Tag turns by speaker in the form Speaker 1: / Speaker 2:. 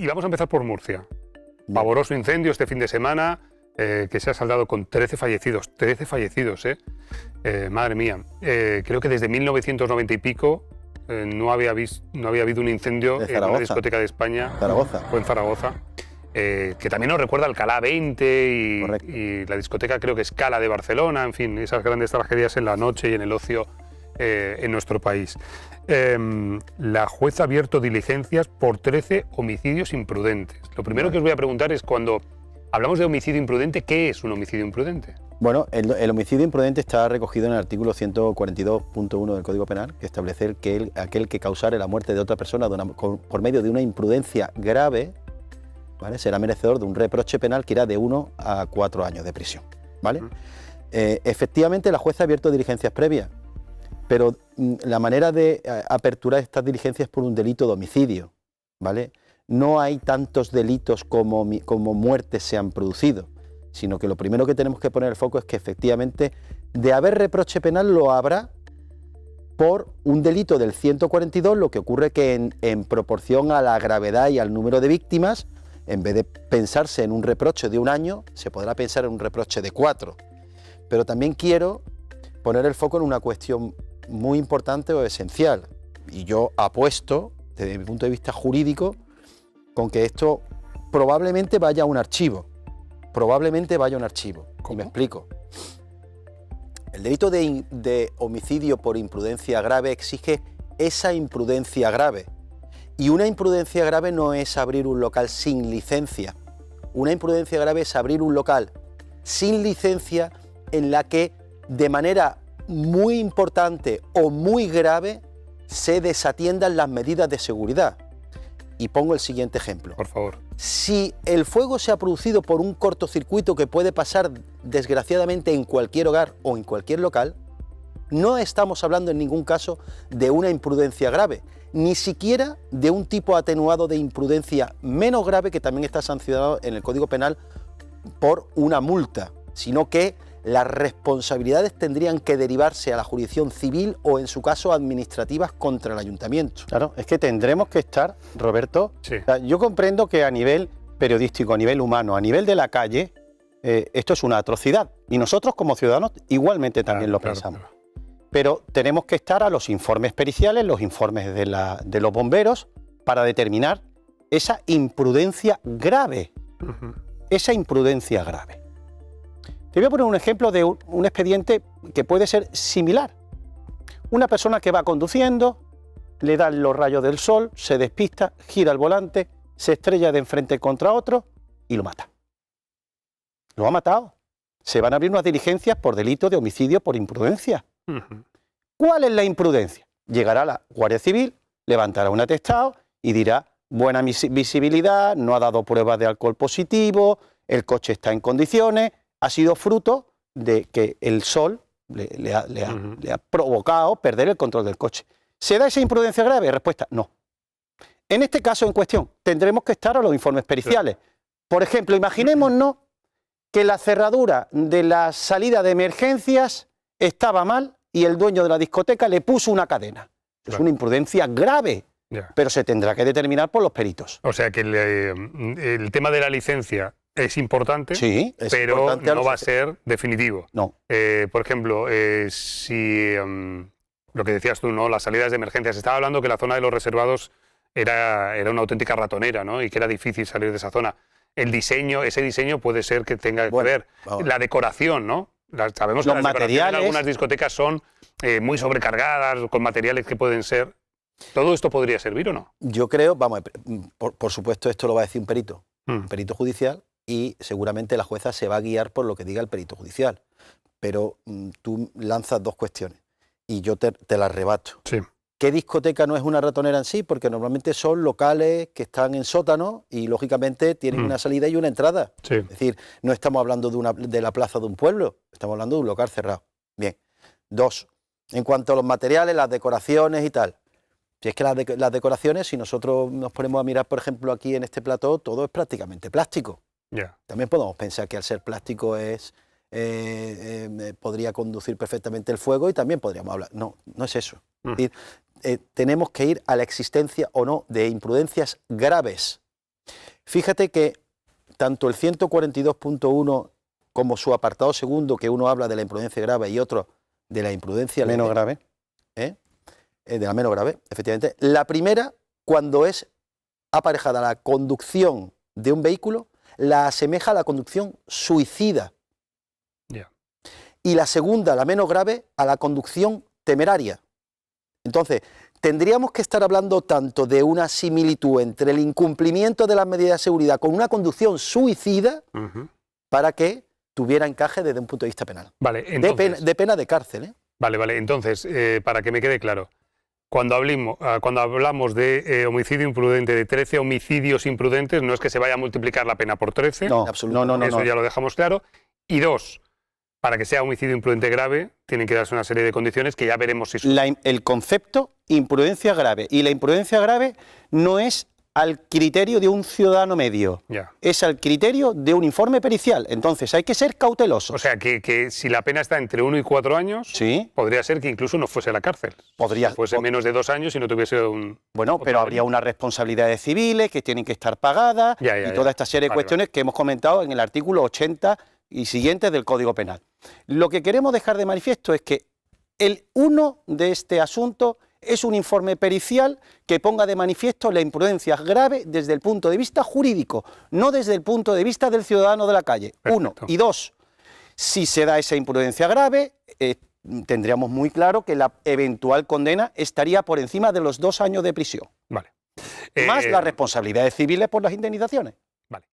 Speaker 1: Y vamos a empezar por Murcia. Pavoroso incendio este fin de semana que se ha saldado con 13 fallecidos. 13 fallecidos, madre mía. Creo que desde 1990 y pico no había habido un incendio en una discoteca de España.
Speaker 2: Zaragoza.
Speaker 1: Fue en Zaragoza. Que también nos recuerda al Alcalá 20 y la discoteca creo que Scala de Barcelona, en fin, esas grandes tragedias en la noche y en el ocio en nuestro país. La jueza ha abierto diligencias por 13 homicidios imprudentes. Lo primero que os voy a preguntar es, cuando hablamos de homicidio imprudente, ¿qué es un homicidio imprudente?
Speaker 2: Bueno, el homicidio imprudente está recogido en el artículo 142.1 del Código Penal, que establece que aquel que causare la muerte de otra persona por medio de una imprudencia grave, ¿vale?, será merecedor de un reproche penal que irá de 1 a 4 años de prisión, ¿vale? Efectivamente, la jueza ha abierto diligencias previas, pero la manera de aperturar estas diligencias es por un delito de homicidio, ¿vale? No hay tantos delitos como muertes se han producido, sino que lo primero que tenemos que poner el foco es que efectivamente de haber reproche penal lo habrá por un delito del 142, lo que ocurre que en proporción a la gravedad y al número de víctimas, en vez de pensarse en un reproche de 1 año, se podrá pensar en un reproche de 4. Pero también quiero poner el foco en una cuestión muy importante o esencial, y yo apuesto, desde mi punto de vista jurídico, con que esto probablemente vaya a un archivo. Probablemente vaya a un archivo.
Speaker 1: ¿Cómo?
Speaker 2: Y me explico. El delito de homicidio por imprudencia grave exige esa imprudencia grave. Y una imprudencia grave no es abrir un local sin licencia. Una imprudencia grave es abrir un local sin licencia en la que de manera muy importante o muy grave se desatiendan las medidas de seguridad. Y pongo el siguiente ejemplo.
Speaker 1: Por favor.
Speaker 2: Si el fuego se ha producido por un cortocircuito que puede pasar desgraciadamente en cualquier hogar o en cualquier local, no estamos hablando en ningún caso de una imprudencia grave, ni siquiera de un tipo atenuado de imprudencia menos grave que también está sancionado en el Código Penal por una multa, sino que las responsabilidades tendrían que derivarse a la jurisdicción civil o, en su caso, administrativas contra el ayuntamiento.
Speaker 3: Claro, es que tendremos que estar, Roberto,
Speaker 1: Sí.
Speaker 3: o sea, yo comprendo que a nivel periodístico, a nivel humano, a nivel de la calle, esto es una atrocidad. Y nosotros como ciudadanos igualmente también lo pensamos.
Speaker 1: Claro.
Speaker 3: Pero tenemos que estar a los informes periciales, los informes de los bomberos, para determinar esa imprudencia grave. Esa imprudencia grave. Te voy a poner un ejemplo de un expediente que puede ser similar. Una persona que va conduciendo, le dan los rayos del sol, se despista, gira el volante, se estrella de enfrente contra otro y lo mata. Lo ha matado. Se van a abrir unas diligencias por delito de homicidio por imprudencia. ¿Cuál es la imprudencia? Llegará la Guardia Civil, levantará un atestado y dirá: buena visibilidad, no ha dado pruebas de alcohol positivo, el coche está en condiciones. Ha sido fruto de que el sol le ha provocado perder el control del coche. ¿Se da esa imprudencia grave? Respuesta: no. En este caso en cuestión, tendremos que estar a los informes periciales. Por ejemplo, imaginémonos que la cerradura de la salida de emergencias estaba mal y el dueño de la discoteca le puso una cadena. Es una imprudencia grave, pero se tendrá que determinar por los peritos.
Speaker 1: O sea que el tema de la licencia es importante,
Speaker 2: Sí, es
Speaker 1: pero
Speaker 2: importante
Speaker 1: no va a ser definitivo.
Speaker 2: No.
Speaker 1: Por ejemplo, si lo que decías tú, ¿no?, las salidas de emergencias. Estaba hablando que la zona de los reservados era una auténtica ratonera, ¿no?, y que era difícil salir de esa zona. Ese diseño puede ser que tenga que ver. La decoración, ¿no? Sabemos que las decoraciones en algunas discotecas son muy sobrecargadas, con materiales que pueden ser... ¿Todo esto podría servir o no?
Speaker 2: Yo creo, vamos, por supuesto esto lo va a decir un perito judicial, y seguramente la jueza se va a guiar por lo que diga el perito judicial. Pero tú lanzas dos cuestiones y yo te las rebato.
Speaker 1: Sí.
Speaker 2: ¿Qué discoteca no es una ratonera en sí? Porque normalmente son locales que están en sótano y lógicamente tienen una salida y una entrada.
Speaker 1: Sí.
Speaker 2: Es decir, no estamos hablando de la plaza de un pueblo, estamos hablando de un local cerrado. Bien. 2. En cuanto a los materiales, las decoraciones y tal. Si es que las decoraciones, si nosotros nos ponemos a mirar, por ejemplo, aquí en este plató, todo es prácticamente plástico. También podemos pensar que al ser plástico podría conducir perfectamente el fuego y también podríamos hablar. No, no es eso. Es decir, tenemos que ir a la existencia o no de imprudencias graves. Fíjate que tanto el 142.1 como su apartado segundo, que uno habla de la imprudencia grave y otro de la imprudencia
Speaker 3: Menos
Speaker 2: leve,
Speaker 3: grave.
Speaker 2: de la menos grave, efectivamente. La primera, cuando es aparejada a la conducción de un vehículo, la asemeja a la conducción suicida.
Speaker 1: Ya.
Speaker 2: Y la segunda, la menos grave, a la conducción temeraria. Entonces, tendríamos que estar hablando tanto de una similitud entre el incumplimiento de las medidas de seguridad con una conducción suicida
Speaker 1: Ujú.
Speaker 2: para que tuviera encaje desde un punto de vista penal.
Speaker 1: Vale,
Speaker 2: De
Speaker 1: entonces,
Speaker 2: pena de cárcel, ¿eh?
Speaker 1: vale, entonces, para que me quede claro, cuando hablamos de homicidio imprudente, de 13 homicidios imprudentes, no es que se vaya a multiplicar la pena por 13,
Speaker 3: No,
Speaker 2: En absoluto.
Speaker 3: no.
Speaker 1: eso ya lo dejamos claro. Y 2, para que sea homicidio imprudente grave, tienen que darse una serie de condiciones que ya veremos si son.
Speaker 3: El concepto imprudencia grave. Y la imprudencia grave no es al criterio de un ciudadano medio,
Speaker 1: Ya.
Speaker 3: es al criterio de un informe pericial. Entonces hay que ser cautelosos.
Speaker 1: O sea, que si la pena está entre 1 y 4 años,
Speaker 3: Sí,
Speaker 1: podría ser que incluso no fuese a la cárcel.
Speaker 3: podría.
Speaker 1: Fuese menos de 2 años y no tuviese un...
Speaker 3: Bueno,
Speaker 1: otra
Speaker 3: pero
Speaker 1: pena.
Speaker 3: habría unas responsabilidades civiles que tienen que estar pagadas y toda esta serie de
Speaker 1: Vale,
Speaker 3: cuestiones que hemos comentado en el artículo 80 y siguientes del Código Penal. Lo que queremos dejar de manifiesto es que el uno de este asunto es un informe pericial que ponga de manifiesto la imprudencia grave desde el punto de vista jurídico, no desde el punto de vista del ciudadano de la calle.
Speaker 1: Perfecto.
Speaker 3: 1. Y 2, si se da esa imprudencia grave, tendríamos muy claro que la eventual condena estaría por encima de los 2 años de prisión,
Speaker 1: Vale.
Speaker 3: más las responsabilidades civiles por las indemnizaciones.
Speaker 1: Vale.